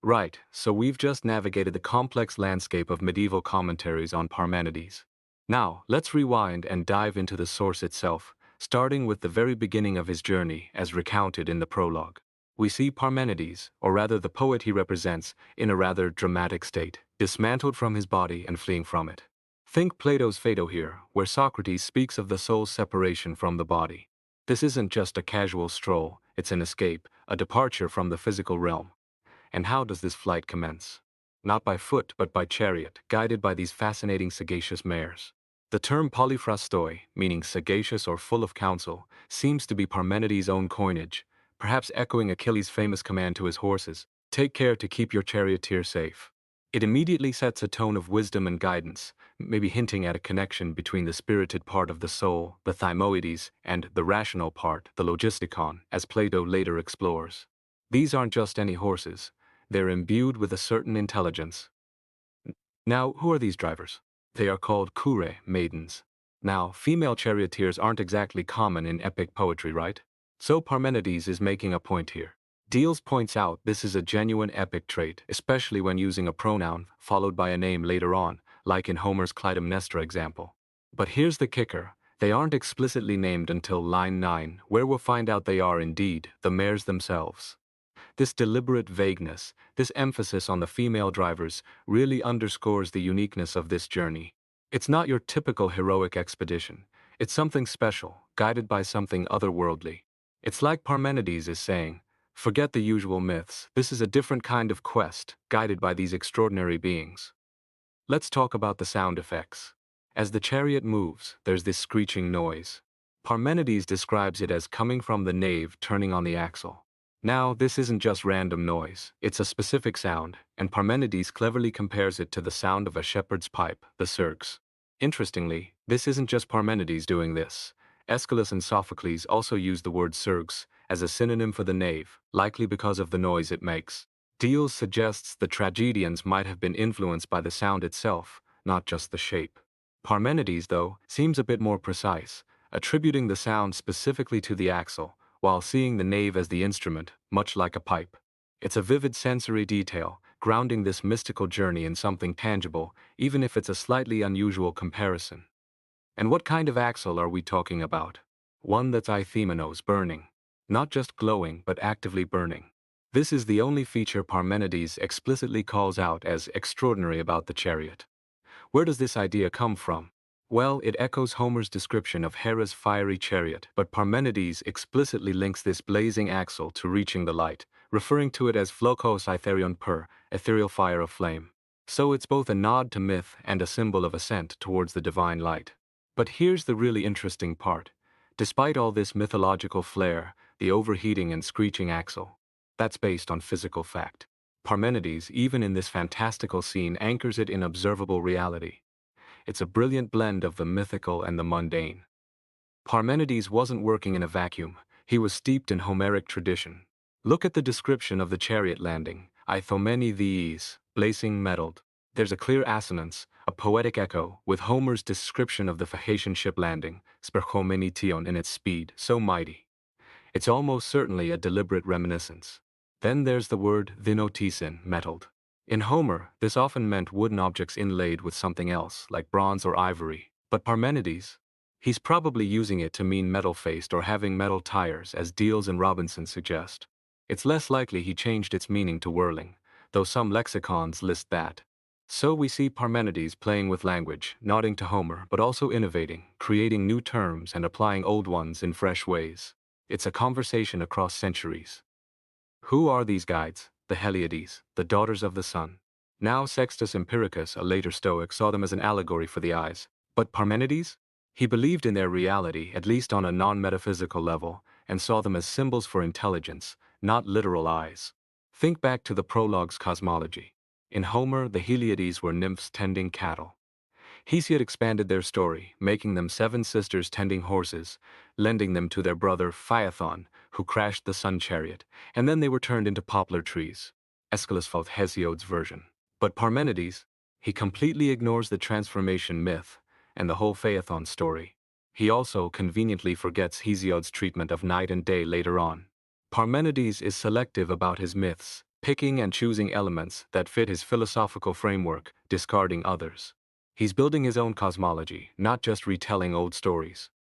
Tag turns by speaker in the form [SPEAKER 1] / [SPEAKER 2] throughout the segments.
[SPEAKER 1] Right, so we've just navigated the complex landscape of medieval commentaries on Parmenides. Now, let's rewind and dive into the source itself, starting with the very beginning of his journey as recounted in the prologue. We see Parmenides, or rather the poet he represents, in a rather dramatic state, dismantled from his body and fleeing from it. Think Plato's Phaedo here, where Socrates speaks of the soul's separation from the body. This isn't just a casual stroll, it's an escape, a departure from the physical realm. And how does this flight commence? Not by foot, but by chariot, guided by these fascinating sagacious mares. The term polyphrastoi, meaning sagacious or full of counsel, seems to be Parmenides' own coinage, perhaps echoing Achilles' famous command to his horses, "Take care to keep your charioteer safe." It immediately sets a tone of wisdom and guidance, maybe hinting at a connection between the spirited part of the soul, the thymoides, and the rational part, the logistikon, as Plato later explores. These aren't just any horses. They're imbued with a certain intelligence. Now, who are these drivers? They are called kure, maidens. Now, female charioteers aren't exactly common in epic poetry, right? So Parmenides is making a point here. Diels points out this is a genuine epic trait, especially when using a pronoun followed by a name later on, like in Homer's Clytemnestra example. But here's the kicker. They aren't explicitly named until line 9, where we'll find out they are indeed the mares themselves. This deliberate vagueness, this emphasis on the female drivers, really underscores the uniqueness of this journey. It's not your typical heroic expedition. It's something special, guided by something otherworldly. It's like Parmenides is saying, forget the usual myths, this is a different kind of quest, guided by these extraordinary beings. Let's talk about the sound effects. As the chariot moves, there's this screeching noise. Parmenides describes it as coming from the nave turning on the axle. Now, this isn't just random noise, it's a specific sound, and Parmenides cleverly compares it to the sound of a shepherd's pipe, the surx. Interestingly, this isn't just Parmenides doing this. Aeschylus and Sophocles also use the word surx as a synonym for the nave, likely because of the noise it makes. Diels suggests the tragedians might have been influenced by the sound itself, not just the shape. Parmenides, though, seems a bit more precise, attributing the sound specifically to the axle, while seeing the nave as the instrument, much like a pipe. It's a vivid sensory detail, grounding this mystical journey in something tangible, even if it's a slightly unusual comparison. And what kind of axle are we talking about? One that's ithemenos, burning. Not just glowing, but actively burning. This is the only feature Parmenides explicitly calls out as extraordinary about the chariot. Where does this idea come from? Well, it echoes Homer's description of Hera's fiery chariot, but Parmenides explicitly links this blazing axle to reaching the light, referring to it as flokos etherion per, ethereal fire of flame. So it's both a nod to myth and a symbol of ascent towards the divine light. But here's the really interesting part. Despite all this mythological flair, the overheating and screeching axle, that's based on physical fact. Parmenides, even in this fantastical scene, anchors it in observable reality. It's a brilliant blend of the mythical and the mundane. Parmenides wasn't working in a vacuum. He was steeped in Homeric tradition. Look at the description of the chariot landing, ithomeni thees, blazing metalled. There's a clear assonance, a poetic echo, with Homer's description of the Phaeacian ship landing, sperchomeni tion in its speed, so mighty. It's almost certainly a deliberate reminiscence. Then there's the word thinotisin, metalled. In Homer, this often meant wooden objects inlaid with something else, like bronze or ivory. But Parmenides? He's probably using it to mean metal-faced or having metal tires, as Diels and Robinson suggest. It's less likely he changed its meaning to whirling, though some lexicons list that. So we see Parmenides playing with language, nodding to Homer, but also innovating, creating new terms and applying old ones in fresh ways. It's a conversation across centuries. Who are these guides? The Heliades, the daughters of the sun. Now Sextus Empiricus, a later Stoic, saw them as an allegory for the eyes. But Parmenides? He believed in their reality, at least on a non-metaphysical level, and saw them as symbols for intelligence, not literal eyes. Think back to the prologue's cosmology. In Homer, the Heliades were nymphs tending cattle. Hesiod expanded their story, making them 7 sisters tending horses, lending them to their brother Phaethon, who crashed the sun chariot, and then they were turned into poplar trees. Aeschylus felt Hesiod's version. But Parmenides, he completely ignores the transformation myth and the whole Phaethon story. He also conveniently forgets Hesiod's treatment of night and day later on. Parmenides is selective about his myths, picking and choosing elements that fit his philosophical framework, discarding others. He's building his own cosmology, not just retelling old stories.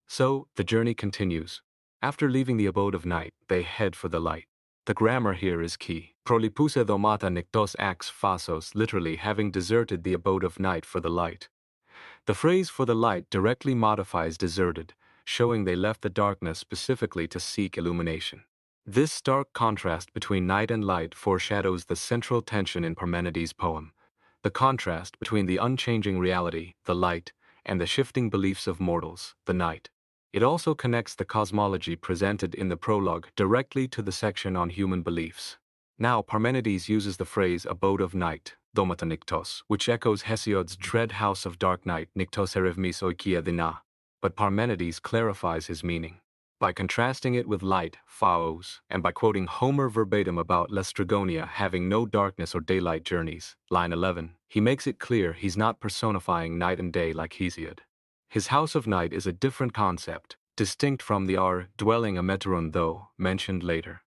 [SPEAKER 1] So, the journey continues. After leaving the abode of night, they head for the light. The grammar here is key. Prolipuse domata nictos ax phasos, literally having deserted the abode of night for the light. The phrase for the light directly modifies deserted, showing they left the darkness specifically to seek illumination. This stark contrast between night and light foreshadows the central tension in Parmenides' poem. The contrast between the unchanging reality, the light, and the shifting beliefs of mortals, the night. It also connects the cosmology presented in the prologue directly to the section on human beliefs. Now Parmenides uses the phrase abode of night, domata niktos, which echoes Hesiod's dread house of dark night, niktos erevmis oikia dina. But Parmenides clarifies his meaning by contrasting it with light, phaos, and by quoting Homer verbatim about Laestrygonia having no darkness or daylight journeys, line 11, he makes it clear he's not personifying night and day like Hesiod. His house of night is a different concept, distinct from the dwelling ameteron though, mentioned later.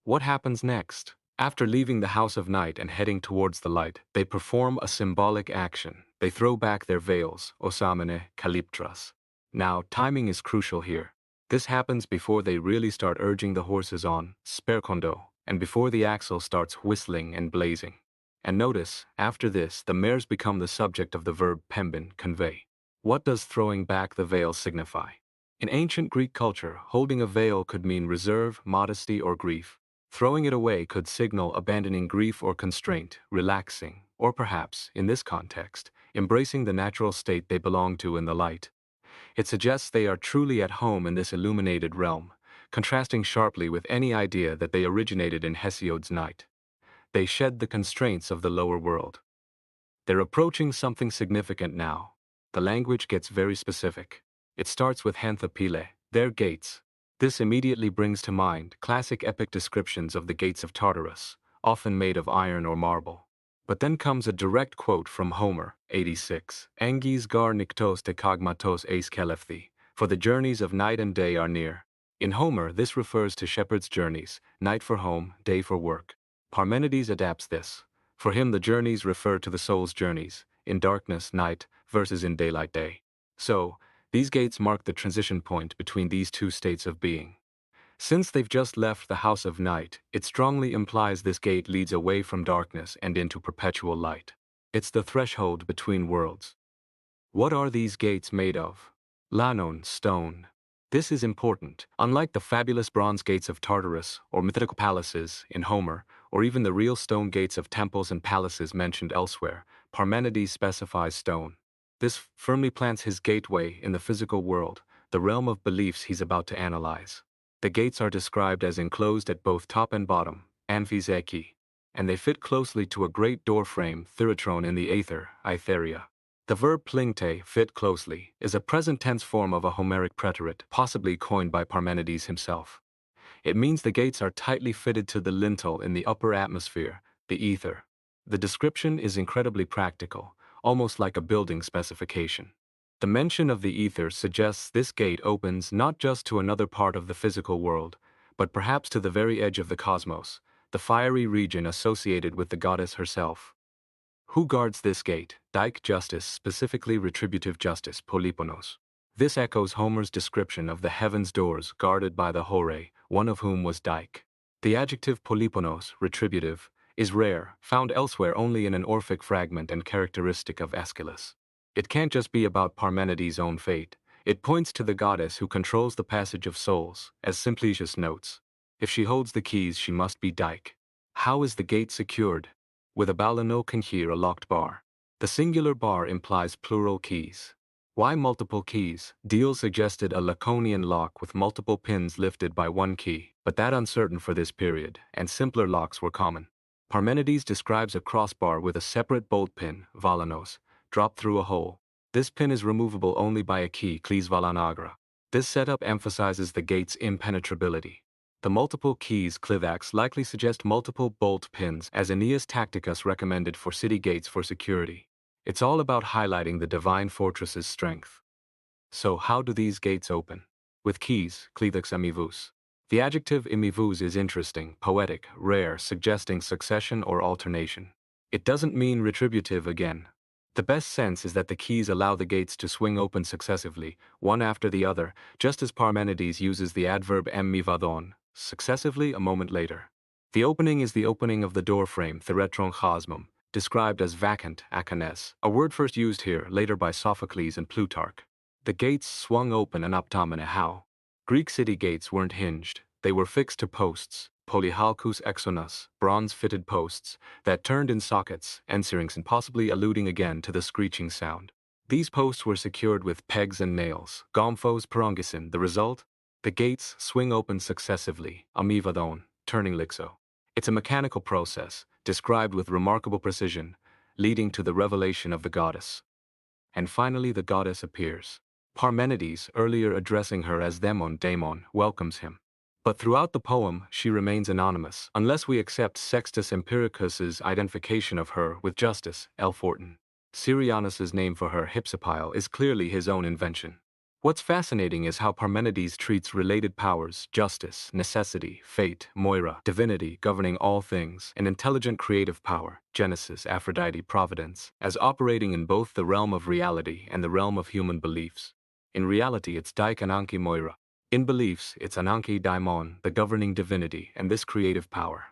[SPEAKER 1] What happens next? After leaving the house of night and heading towards the light, they perform a symbolic action. They throw back their veils, osamene, kaliptras. Now, timing is crucial here. This happens before they really start urging the horses on, spercondo, and before the axle starts whistling and blazing. And notice, after this, the mares become the subject of the verb pembin, convey. What does throwing back the veil signify? In ancient Greek culture, holding a veil could mean reserve, modesty, or grief. Throwing it away could signal abandoning grief or constraint, relaxing, or perhaps, in this context, embracing the natural state they belong to in the light. It suggests they are truly at home in this illuminated realm, contrasting sharply with any idea that they originated in Hesiod's night. They shed the constraints of the lower world. They're approaching something significant now. The language gets very specific. It starts with Hanthapile, their gates. This immediately brings to mind classic epic descriptions of the gates of Tartarus, often made of iron or marble. But then comes a direct quote from Homer, 86, Angis gar niktos te kagmatos eis kelefthi, for the journeys of night and day are near. In Homer, this refers to shepherds' journeys, night for home, day for work. Parmenides adapts this. For him the journeys refer to the soul's journeys, in darkness, night, versus in daylight, day. So, these gates mark the transition point between these two states of being. Since they've just left the house of night, it strongly implies this gate leads away from darkness and into perpetual light. It's the threshold between worlds. What are these gates made of? Lanon, stone. This is important. Unlike the fabulous bronze gates of Tartarus, or mythical palaces in Homer, or even the real stone gates of temples and palaces mentioned elsewhere, Parmenides specifies stone. This firmly plants his gateway in the physical world, the realm of beliefs he's about to analyze. The gates are described as enclosed at both top and bottom, amphizeki, and they fit closely to a great door frame, thyratron in the aether, Aetheria. The verb plingte, fit closely, is a present tense form of a Homeric preterite, possibly coined by Parmenides himself. It means the gates are tightly fitted to the lintel in the upper atmosphere, the ether. The description is incredibly practical, almost like a building specification. The mention of the ether suggests this gate opens not just to another part of the physical world, but perhaps to the very edge of the cosmos, the fiery region associated with the goddess herself. Who guards this gate? Dike justice, specifically retributive justice, polyponos. This echoes Homer's description of the heaven's doors guarded by the Hore, one of whom was Dike. The adjective polyponos, retributive, is rare, found elsewhere only in an Orphic fragment and characteristic of Aeschylus. It can't just be about Parmenides' own fate. It points to the goddess who controls the passage of souls, as Simplicius notes. If she holds the keys, she must be Dike. How is the gate secured? With a balano here a locked bar. The singular bar implies plural keys. Why multiple keys? Deal suggested a Laconian lock with multiple pins lifted by one key, but that uncertain for this period, and simpler locks were common. Parmenides describes a crossbar with a separate bolt pin, valanos, dropped through a hole. This pin is removable only by a key, clees valanagra. This setup emphasizes the gate's impenetrability. The multiple keys clivax likely suggest multiple bolt pins, as Aeneas Tacticus recommended for city gates for security. It's all about highlighting the divine fortress's strength. So how do these gates open? With keys, clivax amivus. The adjective imivus is interesting, poetic, rare, suggesting succession or alternation. It doesn't mean retributive again. The best sense is that the keys allow the gates to swing open successively, one after the other, just as Parmenides uses the adverbemmivadon, successively a moment later. The opening is the opening of the doorframe, theretron chasmum, described as vacant, akanes, a word first used here, later by Sophocles and Plutarch. The gates swung open and optomene how. Greek city gates weren't hinged, they were fixed to posts, polyhalkus exonas, bronze-fitted posts, that turned in sockets, ensyrings and possibly alluding again to the screeching sound. These posts were secured with pegs and nails, gomphos perongisin, the result? The gates swing open successively, amivadon, turning lixo. It's a mechanical process, described with remarkable precision, leading to the revelation of the goddess. And finally the goddess appears. Parmenides, earlier addressing her as daimon, welcomes him. But throughout the poem, she remains anonymous, unless we accept Sextus Empiricus's identification of her with Justus, L. Fortin. Syrianus's name for her, Hypsipyle, is clearly his own invention. What's fascinating is how Parmenides treats related powers, justice, necessity, fate, Moira, divinity governing all things, and intelligent creative power, Genesis, Aphrodite, providence, as operating in both the realm of reality and the realm of human beliefs. In reality, it's Dike and Anki Moira. In beliefs, it's Ananke Daimon, the governing divinity, and this creative power.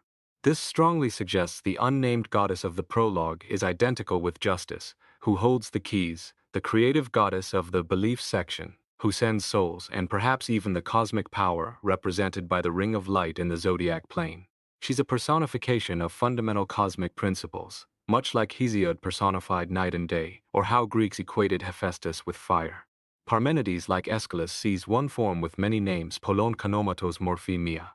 [SPEAKER 1] This strongly suggests the unnamed goddess of the prologue is identical with Justice, who holds the keys, the creative goddess of the belief section, who sends souls and perhaps even the cosmic power represented by the ring of light in the zodiac plane. She's a personification of fundamental cosmic principles, much like Hesiod personified night and day, or how Greeks equated Hephaestus with fire. Parmenides, like Aeschylus, sees one form with many names, polon kanomatos morphemia.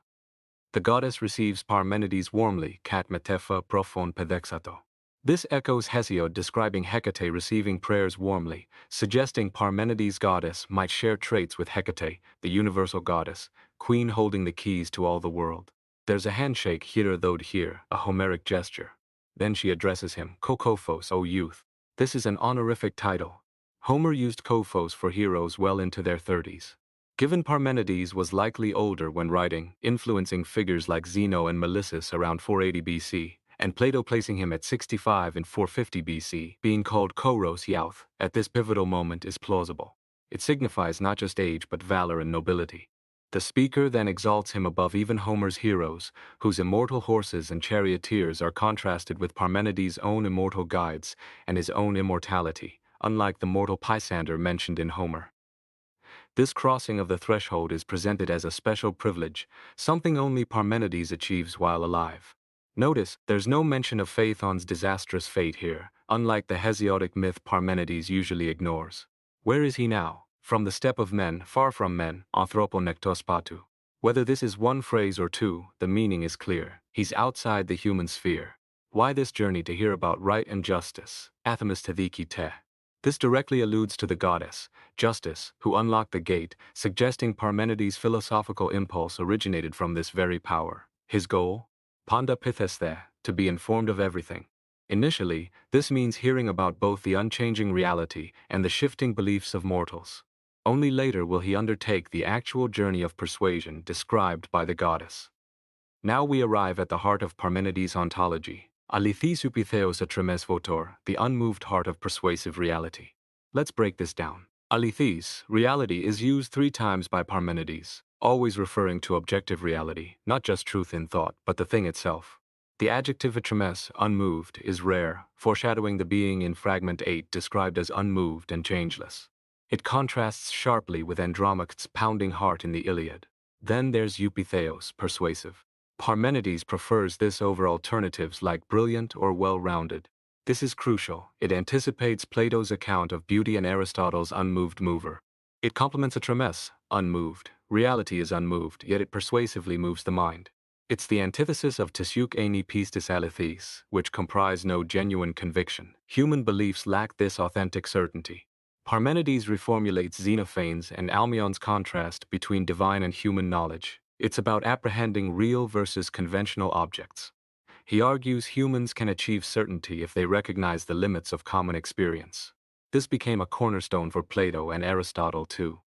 [SPEAKER 1] The goddess receives Parmenides warmly, kat metefa profon pedexato. This echoes Hesiod describing Hecate receiving prayers warmly, suggesting Parmenides' goddess might share traits with Hecate, the universal goddess, queen holding the keys to all the world. There's a handshake here thode here, a Homeric gesture. Then she addresses him, Kokophos, O youth. This is an honorific title. Homer used kophos for heroes well into their 30s. Given Parmenides was likely older when writing, influencing figures like Zeno and Melissus around 480 BC, and Plato placing him at 65 in 450 BC, being called Koros Youth at this pivotal moment is plausible. It signifies not just age but valor and nobility. The speaker then exalts him above even Homer's heroes, whose immortal horses and charioteers are contrasted with Parmenides' own immortal guides and his own immortality, unlike the mortal Pisander mentioned in Homer. This crossing of the threshold is presented as a special privilege, something only Parmenides achieves while alive. Notice, there's no mention of Phaethon's disastrous fate here, unlike the Hesiodic myth Parmenides usually ignores. Where is he now? From the steppe of men, far from men, anthroponektos patu. Whether this is one phrase or two, the meaning is clear. He's outside the human sphere. Why this journey to hear about right and justice? Athamas tethiki te. This directly alludes to the goddess, Justice, who unlocked the gate, suggesting Parmenides' philosophical impulse originated from this very power. His goal? Panda pithesthe, to be informed of everything. Initially, this means hearing about both the unchanging reality and the shifting beliefs of mortals. Only later will he undertake the actual journey of persuasion described by the goddess. Now we arrive at the heart of Parmenides' ontology. Alithis upitheos atremes votor, the unmoved heart of persuasive reality. Let's break this down. Alithis, reality, is used 3 times by Parmenides, always referring to objective reality, not just truth in thought, but the thing itself. The adjective atremes, unmoved, is rare, foreshadowing the being in Fragment 8 described as unmoved and changeless. It contrasts sharply with Andromach's pounding heart in the Iliad. Then there's eupitheos, persuasive. Parmenides prefers this over alternatives like brilliant or well-rounded. This is crucial. It anticipates Plato's account of beauty and Aristotle's unmoved mover. It complements atremes, unmoved. Reality is unmoved, yet it persuasively moves the mind. It's the antithesis of tisuk eini pistis alithis, which comprise no genuine conviction. Human beliefs lack this authentic certainty. Parmenides reformulates Xenophanes and Alcmaeon's contrast between divine and human knowledge. It's about apprehending real versus conventional objects. He argues humans can achieve certainty if they recognize the limits of common experience. This became a cornerstone for Plato and Aristotle too.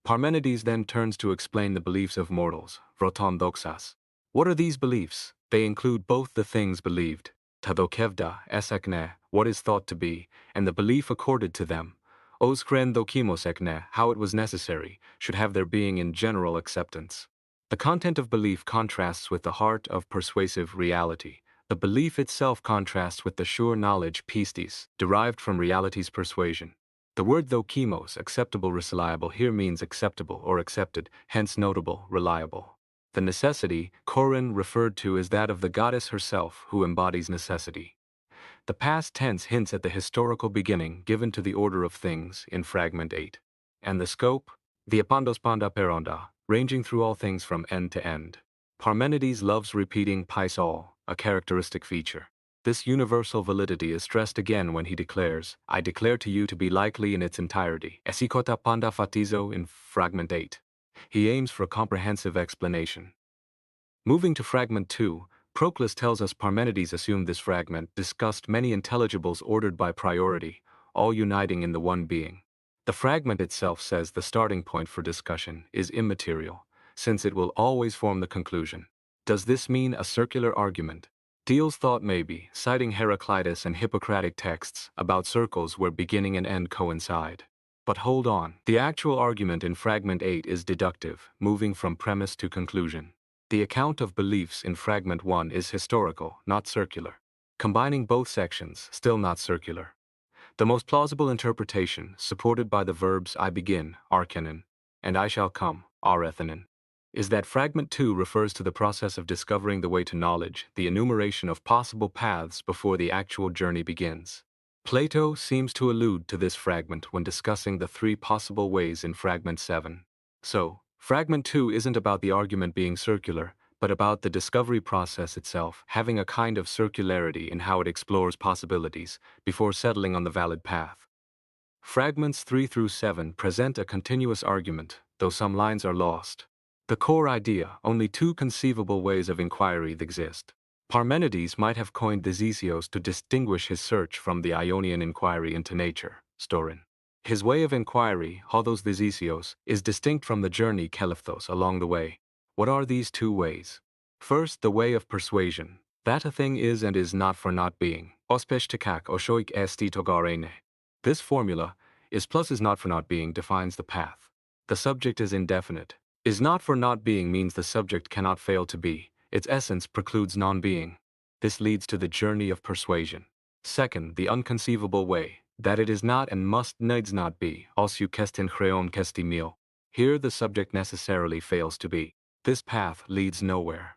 [SPEAKER 1] Parmenides then turns to explain the beliefs of mortals, vroton doxas. What are these beliefs? They include both the things believed, tadokevda, esekne, what is thought to be, and the belief accorded to them, os kren dokimos ekne, how it was necessary, should have their being in general acceptance. The content of belief contrasts with the heart of persuasive reality. The belief itself contrasts with the sure knowledge pistis, derived from reality's persuasion. The word dokimos, acceptable, reliable, here means acceptable or accepted, hence notable, reliable. The necessity, korin, referred to is that of the goddess herself who embodies necessity. The past tense hints at the historical beginning given to the order of things in Fragment 8. And the scope, the epandospanda peronda, ranging through all things from end to end. Parmenides loves repeating pais all, a characteristic feature. This universal validity is stressed again when he declares, I declare to you to be likely in its entirety, esikota panda fatizo in Fragment 8. He aims for a comprehensive explanation. Moving to Fragment 2, Proclus tells us Parmenides assumed this fragment discussed many intelligibles ordered by priority, all uniting in the one being. The fragment itself says the starting point for discussion is immaterial, since it will always form the conclusion. Does this mean a circular argument? Diels thought maybe, citing Heraclitus and Hippocratic texts about circles where beginning and end coincide. But hold on, the actual argument in Fragment 8 is deductive, moving from premise to conclusion. The account of beliefs in Fragment 1 is historical, not circular. Combining both sections, still not circular. The most plausible interpretation, supported by the verbs I begin, archenin, and I shall come, arethinin, is that Fragment 2 refers to the process of discovering the way to knowledge, the enumeration of possible paths before the actual journey begins. Plato seems to allude to this fragment when discussing the three possible ways in Fragment 7. So, Fragment 2 isn't about the argument being circular, but about the discovery process itself having a kind of circularity in how it explores possibilities before settling on the valid path. Fragments 3 through 7 present a continuous argument, though some lines are lost. The core idea, only two conceivable ways of inquiry exist. Parmenides might have coined the zesios to distinguish his search from the Ionian inquiry into nature, storin. His way of inquiry, hodos thesesios, is distinct from the journey kelifthos along the way. What are these two ways? First, the way of persuasion, that a thing is and is not for not being, ospeshtikak oshoik esti togarene. This formula, is plus is not for not being, defines the path. The subject is indefinite. Is not for not being means the subject cannot fail to be, its essence precludes non-being. This leads to the journey of persuasion. Second, the unconceivable way, that it is not and must needs not be, also kestin chreon kesti mil. Here the subject necessarily fails to be. This path leads nowhere.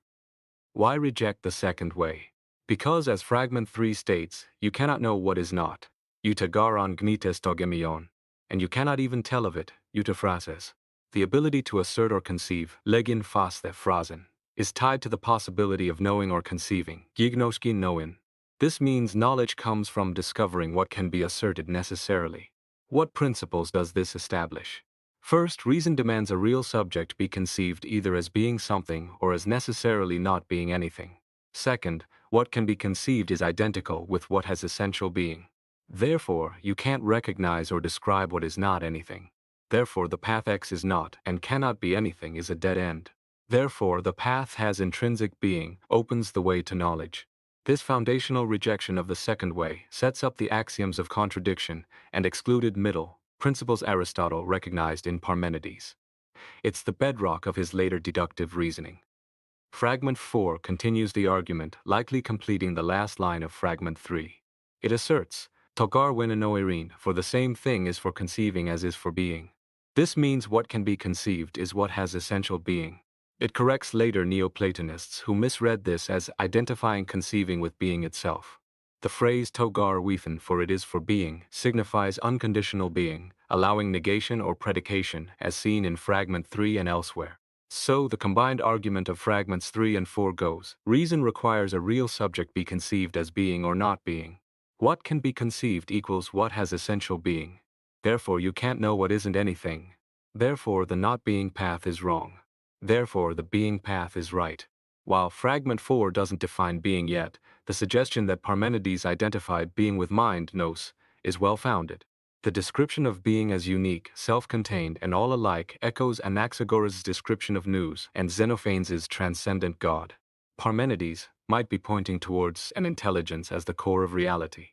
[SPEAKER 1] Why reject the second way? Because as Fragment 3 states, you cannot know what is not, eutagaron gnites togemion, and you cannot even tell of it, eutaphrases. The ability to assert or conceive, legin faste phrasen, is tied to the possibility of knowing or conceiving, gignoski knowin. This means knowledge comes from discovering what can be asserted necessarily. What principles does this establish? First, reason demands a real subject be conceived either as being something or as necessarily not being anything. Second, what can be conceived is identical with what has essential being. Therefore, you can't recognize or describe what is not anything. Therefore, the path X is not and cannot be anything is a dead end. Therefore, the path has intrinsic being, opens the way to knowledge. This foundational rejection of the second way sets up the axioms of contradiction and excluded middle, principles Aristotle recognized in Parmenides. It's the bedrock of his later deductive reasoning. Fragment 4 continues the argument, likely completing the last line of Fragment 3. It asserts, Togar winanoirin, for the same thing is for conceiving as is for being. This means what can be conceived is what has essential being. It corrects later Neoplatonists who misread this as identifying conceiving with being itself. The phrase togar within, for it is for being, signifies unconditional being, allowing negation or predication as seen in Fragment 3 and elsewhere. So the combined argument of Fragments 3 and 4 goes, reason requires a real subject be conceived as being or not being. What can be conceived equals what has essential being. Therefore you can't know what isn't anything. Therefore the not being path is wrong. Therefore the being path is right. While Fragment 4 doesn't define being yet, the suggestion that Parmenides identified being with mind, nous, is well-founded. The description of being as unique, self-contained, and all alike echoes Anaxagoras' description of nous and Xenophanes' transcendent God. Parmenides might be pointing towards an intelligence as the core of reality.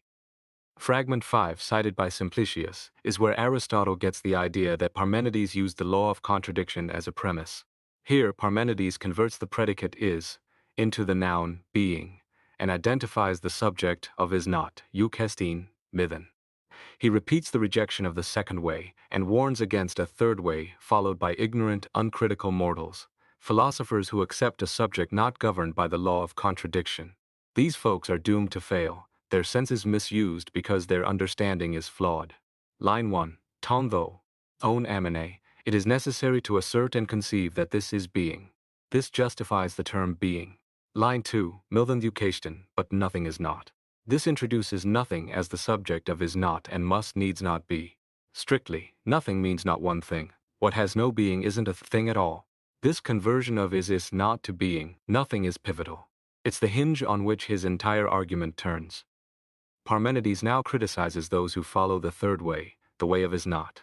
[SPEAKER 1] Fragment 5, cited by Simplicius, is where Aristotle gets the idea that Parmenides used the law of contradiction as a premise. Here, Parmenides converts the predicate is into the noun being, and identifies the subject of is not, eukestin, mython. He repeats the rejection of the second way, and warns against a third way, followed by ignorant, uncritical mortals, philosophers who accept a subject not governed by the law of contradiction. These folks are doomed to fail, their senses misused because their understanding is flawed. Line 1. Ton though, own amine, it is necessary to assert and conceive that this is being. This justifies the term being. Line 2. Milthan education, but nothing is not. This introduces nothing as the subject of is not and must needs not be. Strictly, nothing means not one thing. What has no being isn't a thing at all. This conversion of is not to being, nothing is pivotal. It's the hinge on which his entire argument turns. Parmenides now criticizes those who follow the third way, the way of is not.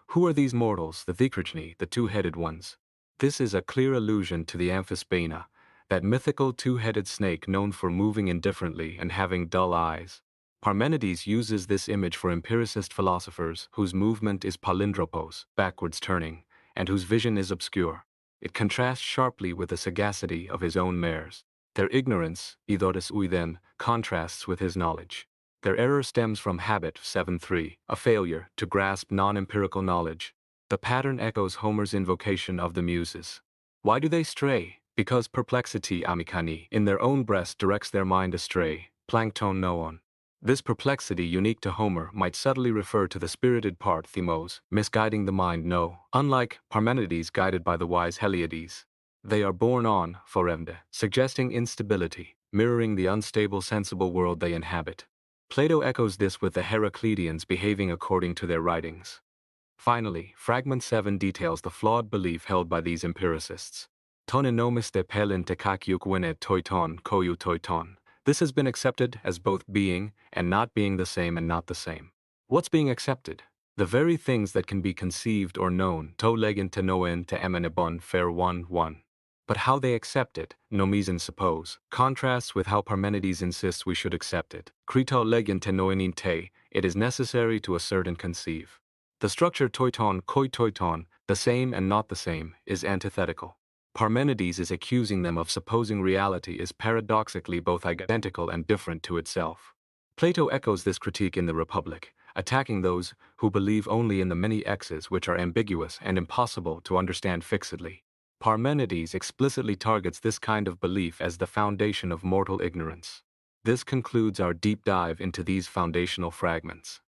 [SPEAKER 1] Who are these mortals, the Dikrachni, the two-headed ones? This is a clear allusion to the Amphisbaena, that mythical two-headed snake known for moving indifferently and having dull eyes. Parmenides uses this image for empiricist philosophers whose movement is palindropos, backwards turning, and whose vision is obscure. It contrasts sharply with the sagacity of his own mares. Their ignorance, idotis uiden, contrasts with his knowledge. Their error stems from habit, 7.3, a failure to grasp non-empirical knowledge. The pattern echoes Homer's invocation of the Muses. Why do they stray? Because perplexity amikani in their own breast directs their mind astray, plankton noon. This perplexity unique to Homer might subtly refer to the spirited part themos, misguiding the mind no, unlike Parmenides guided by the wise Heliades. They are borne on, forevde, suggesting instability, mirroring the unstable sensible world they inhabit. Plato echoes this with the Heraclidians behaving according to their writings. Finally, Fragment 7 details the flawed belief held by these empiricists. Ton enomis de pelin te kakiuk wine toiton koyu toiton. This has been accepted as both being and not being the same and not the same. What's being accepted? The very things that can be conceived or known, to legin te noen te emenebon fair 1:1. But how they accept it, nomisen suppose, contrasts with how Parmenides insists we should accept it. Krito legin te noenin te, it is necessary to assert and conceive. The structure toiton koi toiton, the same and not the same, is antithetical. Parmenides is accusing them of supposing reality is paradoxically both identical and different to itself. Plato echoes this critique in the Republic, attacking those who believe only in the many X's which are ambiguous and impossible to understand fixedly. Parmenides explicitly targets this kind of belief as the foundation of mortal ignorance. This concludes our deep dive into these foundational fragments.